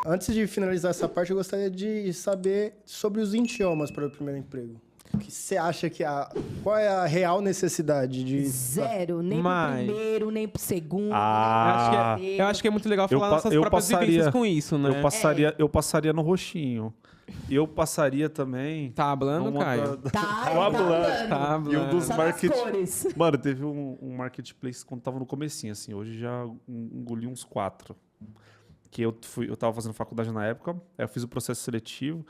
Antes de finalizar essa parte, eu gostaria de saber sobre os idiomas para o primeiro emprego. O que você acha que qual é a real necessidade de... Zero, nem pro primeiro, nem pro segundo. Eu acho que é muito legal falar nossas próprias vivências com isso, né? Eu passaria no roxinho. Eu passaria também... Tá hablando, Caio? Tá hablando. E um dos cores. Mano, teve um marketplace quando tava no comecinho, assim. Hoje já engoli uns 4. Que eu tava fazendo faculdade na época. Aí eu fiz o processo seletivo.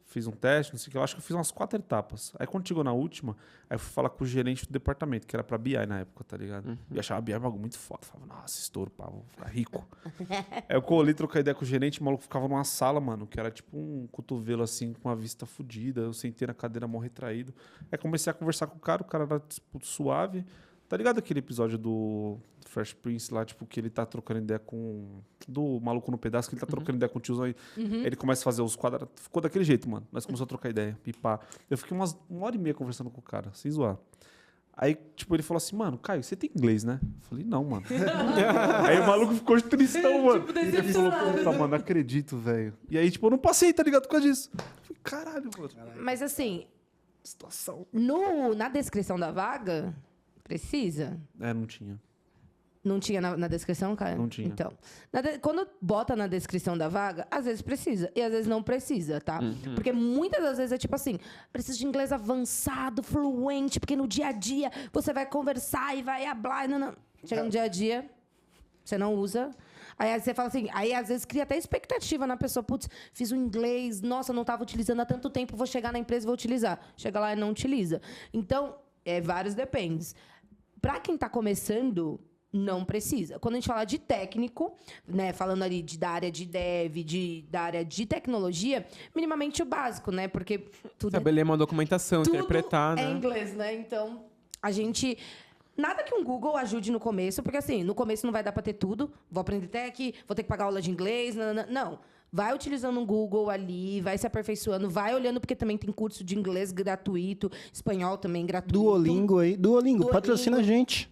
Fiz um teste, não sei o que. Eu acho que eu fiz umas 4 etapas. Aí quando chegou na última, aí eu fui falar com o gerente do departamento, que era pra BI na época, tá ligado? E achava a BI algo muito foda. Falava, nossa, estouro, pá, vou ficar rico. Aí eu colhi, troquei ideia com o gerente, o maluco ficava numa sala, mano, que era tipo um cotovelo assim, com a vista fodida. Eu sentei na cadeira mó retraído. Aí comecei a conversar com o cara era tipo, suave. Tá ligado aquele episódio do Fresh Prince lá, tipo, que ele tá trocando ideia com... Do Maluco no Pedaço, que ele tá trocando ideia com o tiozão aí. Ele começa a fazer os quadrados. Ficou daquele jeito, mano. Nós começamos a trocar ideia, pipá. Eu fiquei uma hora e meia conversando com o cara, sem zoar. Aí, tipo, ele falou assim, mano, Caio, você tem inglês, né? Eu falei, não, mano. Aí o maluco ficou tristão, mano. Tipo, Ele falou, puta, mano, não acredito, velho. E aí, tipo, eu não passei, tá ligado, por causa disso. Eu falei, caralho, mano. Mas assim, Situação. na descrição da vaga, precisa? Não tinha. Não tinha na descrição, cara? Não tinha. Então, quando bota na descrição da vaga, às vezes precisa e às vezes não precisa, tá? Porque muitas das vezes é tipo assim, precisa de inglês avançado, fluente, porque no dia a dia você vai conversar e vai hablar. Não. Chega no dia a dia, você não usa. Aí você fala assim, aí às vezes cria até expectativa na pessoa. Putz, fiz o inglês, nossa, não estava utilizando há tanto tempo, vou chegar na empresa e vou utilizar. Chega lá e não utiliza. Então, vários dependes. Para quem está começando, não precisa. Quando a gente fala de técnico, né, falando ali da área de dev, da área de tecnologia, minimamente o básico, né? Porque tudo saber ler uma documentação, interpretar, né? É inglês, né? Então, a gente... Nada que um Google ajude no começo, porque assim, no começo não vai dar para ter tudo. Vou aprender tech, vou ter que pagar aula de inglês, não. Vai utilizando um Google ali, vai se aperfeiçoando, vai olhando, porque também tem curso de inglês gratuito, espanhol também gratuito. Duolingo aí. Duolingo, patrocina a gente.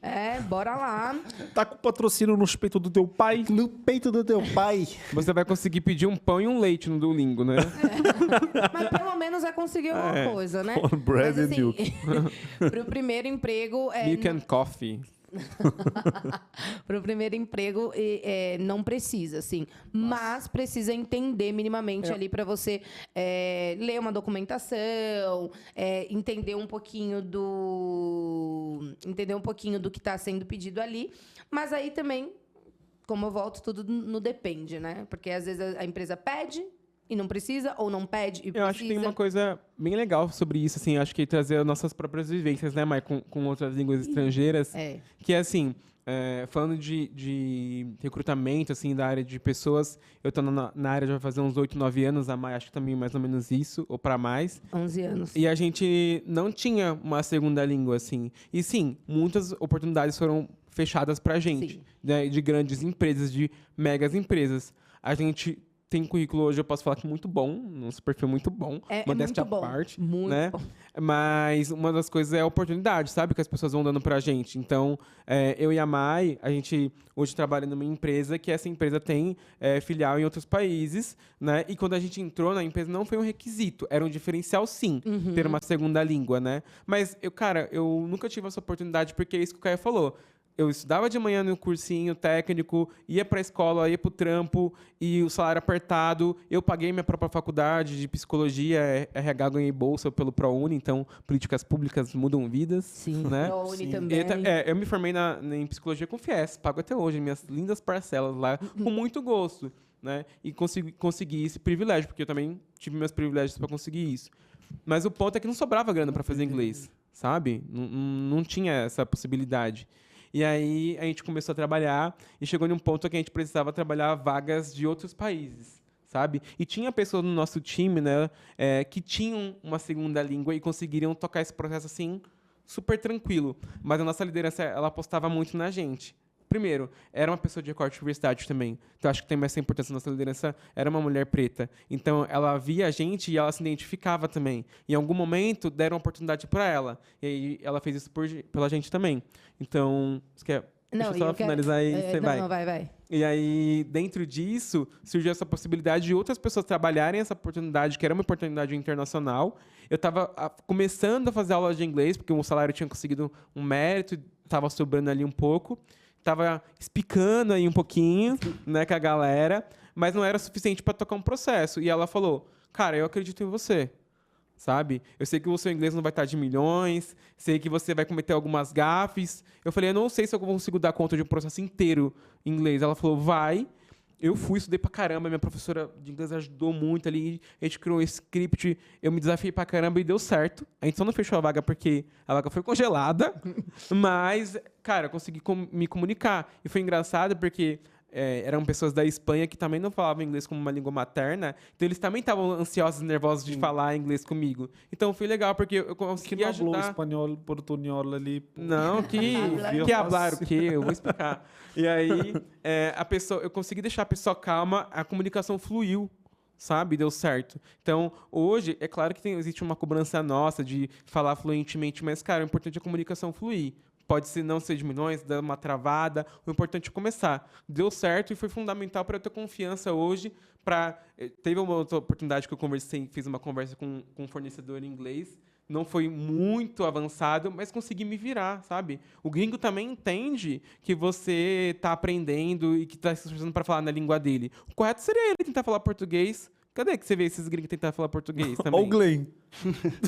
Bora lá. Tá com patrocínio no peito do teu pai? No peito do teu pai. Você vai conseguir pedir um pão e um leite no Duolingo, né? Mas pelo menos vai conseguir alguma coisa, né? Bread Mas, and milk. Pro primeiro emprego... Milk and coffee. Para o primeiro emprego, não precisa, assim. Mas precisa entender minimamente ali para você ler uma documentação, entender um pouquinho do que está sendo pedido ali. Mas aí também, como eu volto, tudo no depende, né? Porque às vezes a empresa pede e não precisa, ou não pede e precisa. Eu acho que tem uma coisa bem legal sobre isso, assim, acho que trazer as nossas próprias vivências, né, Mai, com outras línguas estrangeiras, que é assim, falando de recrutamento, assim, da área de pessoas, eu estou na área já vai fazer uns 8, 9 anos, a Mai acho que também mais ou menos isso, ou para mais. 11 anos. E a gente não tinha uma segunda língua, assim. E sim, muitas oportunidades foram fechadas pra gente, né, de grandes empresas, de megas empresas. A gente tem currículo hoje, eu posso falar que muito bom, um perfil muito bom, modéstia à parte, muito né? bom. Mas uma das coisas é a oportunidade, sabe? Que as pessoas vão dando pra gente. Então, eu e a Mai, a gente hoje trabalha numa empresa que essa empresa tem filial em outros países, né? E quando a gente entrou na empresa, não foi um requisito, era um diferencial, sim, ter uma segunda língua, né? Mas, eu nunca tive essa oportunidade, porque é isso que o Caio falou. Eu estudava de manhã no cursinho técnico, ia para a escola, ia para o trampo, e o salário apertado. Eu paguei minha própria faculdade de psicologia, RH, ganhei bolsa pelo ProUni, então políticas públicas mudam vidas. Sim, né? ProUni também. Eu me formei em psicologia com FIES, pago até hoje minhas lindas parcelas lá, com muito gosto. Né? E consegui esse privilégio, porque eu também tive meus privilégios para conseguir isso. Mas o ponto é que não sobrava grana para fazer inglês, sabe? Não tinha essa possibilidade. E aí a gente começou a trabalhar e chegou em um ponto que a gente precisava trabalhar vagas de outros países, sabe? E tinha pessoas no nosso time, né, que tinham uma segunda língua e conseguiriam tocar esse processo assim super tranquilo. Mas a nossa liderança, ela apostava muito na gente. Primeiro, era uma pessoa de recorte de diversidade também. Então, acho que tem essa importância. Nossa liderança era uma mulher preta. Então, ela via a gente e ela se identificava também. Em algum momento, deram oportunidade para ela. E aí, ela fez isso pela gente também. Então, você quer Deixa eu só finalizar aí, você vai. Não, vai. E aí, dentro disso, surgiu essa possibilidade de outras pessoas trabalharem essa oportunidade, que era uma oportunidade internacional. Eu estava começando a fazer aulas de inglês, porque o salário tinha conseguido um mérito, estava sobrando ali um pouco. Estava explicando aí um pouquinho, né, com a galera, mas não era suficiente para tocar um processo. E ela falou, cara, eu acredito em você. Sabe? Eu sei que o seu inglês não vai estar de milhões, sei que você vai cometer algumas gafes. Eu falei, eu não sei se eu consigo dar conta de um processo inteiro em inglês. Ela falou, vai. Eu fui, estudei pra caramba, minha professora de inglês ajudou muito ali, a gente criou um script, eu me desafiei pra caramba e deu certo. A gente só não fechou a vaga porque a vaga foi congelada, mas, cara, eu consegui me comunicar. E foi engraçado porque eram pessoas da Espanha que também não falavam inglês como uma língua materna, então eles também estavam ansiosos e nervosos de falar inglês comigo. Então foi legal, porque eu consegui ajudar... espanhol, portunhol ali... Não, que hablar o quê? Eu vou explicar. E aí, eu consegui deixar a pessoa calma, a comunicação fluiu, sabe? Deu certo. Então, hoje, é claro que existe uma cobrança nossa de falar fluentemente, mas, cara, o importante é a comunicação fluir. Pode não ser de milhões, dar uma travada. O importante é começar. Deu certo e foi fundamental para eu ter confiança hoje. Teve uma outra oportunidade que eu fiz uma conversa com um fornecedor em inglês. Não foi muito avançado, mas consegui me virar, sabe? O gringo também entende que você está aprendendo e que está se esforçando para falar na língua dele. O correto seria ele tentar falar português. Cadê que você vê esses gringos tentar falar português também? Olha o Glenn.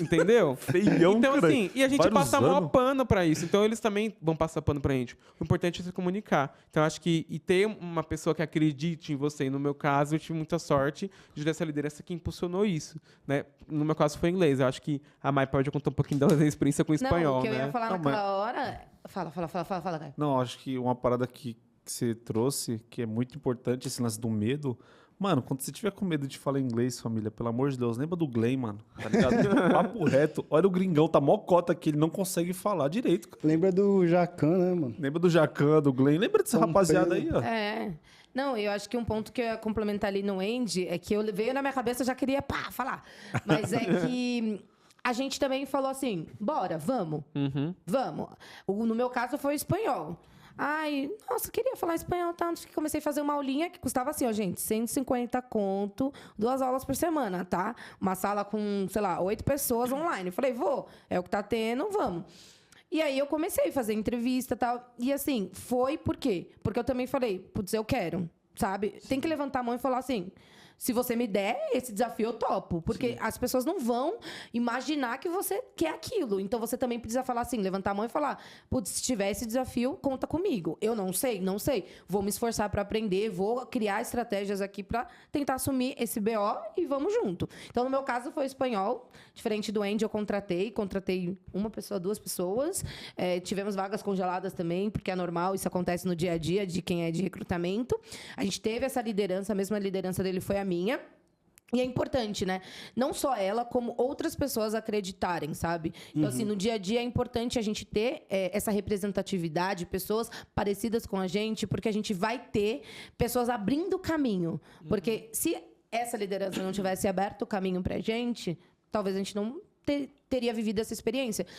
Entendeu? Feião, então, cara. assim, e a gente passa maior pano pra isso. Então, eles também vão passar pano pra gente. O importante é se comunicar. Então, acho que ter uma pessoa que acredite em você, no meu caso, eu tive muita sorte de ter essa liderança que impulsionou isso, né? No meu caso, foi inglês. Eu acho que a Mai pode contar um pouquinho da experiência com o espanhol, Não, o que eu né? ia falar naquela hora... Fala, Caio. Não, acho que uma parada que você trouxe, que é muito importante, esse lance do medo... Mano, quando você tiver com medo de falar inglês, família, pelo amor de Deus, lembra do Glenn, mano, tá ligado? Papo reto. Olha o gringão, tá mó cota que ele não consegue falar direito, cara. Lembra do Jacan, né, mano? Lembra do Jacan, do Glenn. Lembra dessa rapaziada aí, ó. Não, eu acho que um ponto que eu ia complementar ali no Andy é que veio na minha cabeça, eu já queria, falar. Mas é que... A gente também falou assim, bora, vamos. Vamos. No meu caso, foi o espanhol. Ai, nossa, queria falar espanhol tanto que comecei a fazer uma aulinha que custava assim, ó, gente, 150 conto, 2 aulas por semana, tá? Uma sala com, sei lá, 8 pessoas online. Falei, vou, é o que tá tendo, vamos. E aí eu comecei a fazer entrevista e tal. E assim, foi por quê? Porque eu também falei, putz, eu quero, sabe? Tem que levantar a mão e falar assim... Se você me der esse desafio, eu topo. Porque as pessoas não vão imaginar que você quer aquilo. Então, você também precisa falar assim, levantar a mão e falar, putz, se tiver esse desafio, conta comigo. Eu não sei. Vou me esforçar para aprender, vou criar estratégias aqui para tentar assumir esse BO e vamos junto. Então, no meu caso, foi espanhol. Diferente do Andy, eu contratei uma pessoa, 2 pessoas. Tivemos vagas congeladas também, porque é normal, isso acontece no dia a dia de quem é de recrutamento. A gente teve essa liderança, a mesma liderança dele foi a minha. E é importante, né? Não só ela, como outras pessoas acreditarem, sabe? Então, assim, no dia a dia é importante a gente ter essa representatividade, pessoas parecidas com a gente, porque a gente vai ter pessoas abrindo o caminho. Porque se essa liderança não tivesse aberto o caminho pra gente, talvez a gente não teria vivido essa experiência.